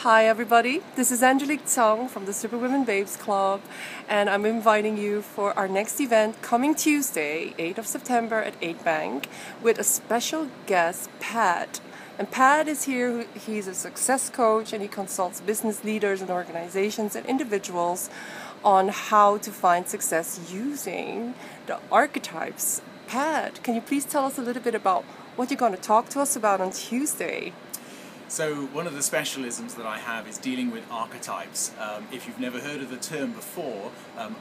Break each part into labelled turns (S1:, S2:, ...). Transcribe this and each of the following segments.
S1: Hi everybody, this is Angelique Tsang from the Superwomen Babes Club, and I'm inviting you for our next event coming Tuesday, 8th of September at 8 Bank, with a special guest, Pat. And Pat is here. He's a success coach and he consults business leaders and organizations and individuals on how to find success using the archetypes. Pat, can you please tell us a little bit about what you're going to talk to us about on Tuesday?
S2: So one of the specialisms that I have is dealing with archetypes. If you've never heard of the term before,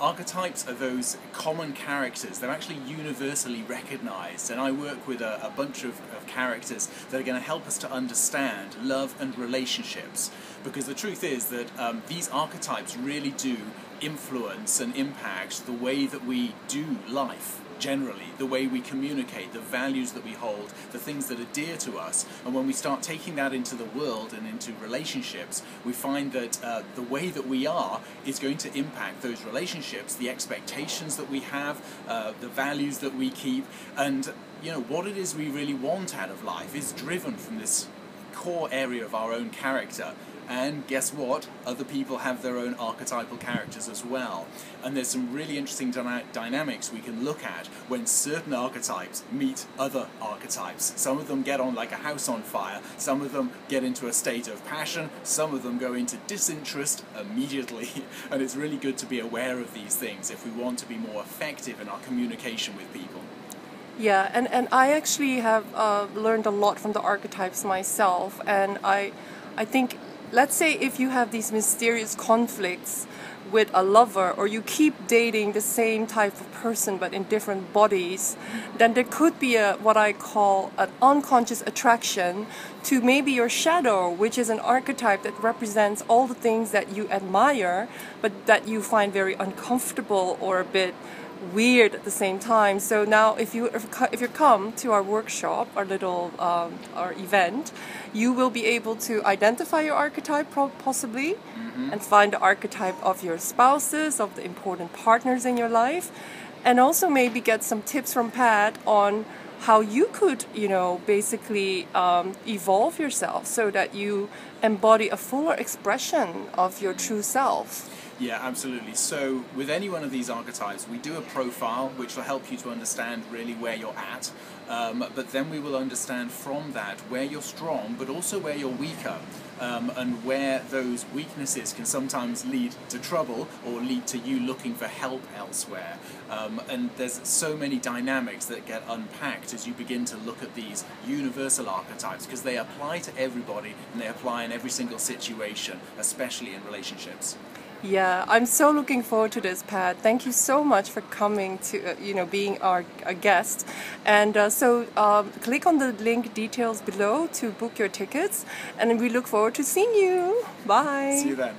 S2: archetypes are those common characters. They're actually universally recognized, and I work with a bunch of characters that are going to help us to understand love and relationships. Because the truth is that these archetypes really do influence and impact the way that we do life. Generally, the way we communicate, the values that we hold, the things that are dear to us. And when we start taking that into the world and into relationships, we find that the way that we are is going to impact those relationships, the expectations that we have, the values that we keep, and what it is we really want out of life is driven from this core area of our own character. And guess what? Other people have their own archetypal characters as well. And there's some really interesting dynamics we can look at when certain archetypes meet other archetypes. Some of them get on like a house on fire, some of them get into a state of passion, some of them go into disinterest immediately. And it's really good to be aware of these things if we want to be more effective in our communication with people.
S1: Yeah, and I actually have learned a lot from the archetypes myself, and I think, let's say if you have these mysterious conflicts with a lover, or you keep dating the same type of person but in different bodies, then there could be what I call an unconscious attraction to maybe your shadow, which is an archetype that represents all the things that you admire but that you find very uncomfortable or a bit weird at the same time. So now if you come to our workshop, our little our event, you will be able to identify your archetype possibly, and find the archetype of your spouses, of the important partners in your life, and also maybe get some tips from Pat on how you could, basically evolve yourself so that you embody a fuller expression of your true self.
S2: Yeah, absolutely. So with any one of these archetypes, we do a profile which will help you to understand really where you're at, but then we will understand from that where you're strong, but also where you're weaker, and where those weaknesses can sometimes lead to trouble or lead to you looking for help elsewhere. And there's so many dynamics that get unpacked as you begin to look at these universal archetypes, because they apply to everybody and they apply in every single situation, especially in relationships.
S1: Yeah, I'm so looking forward to this, Pat. Thank you so much for coming to, being our guest. And so click on the link details below to book your tickets. And we look forward to seeing you. Bye.
S2: See you then.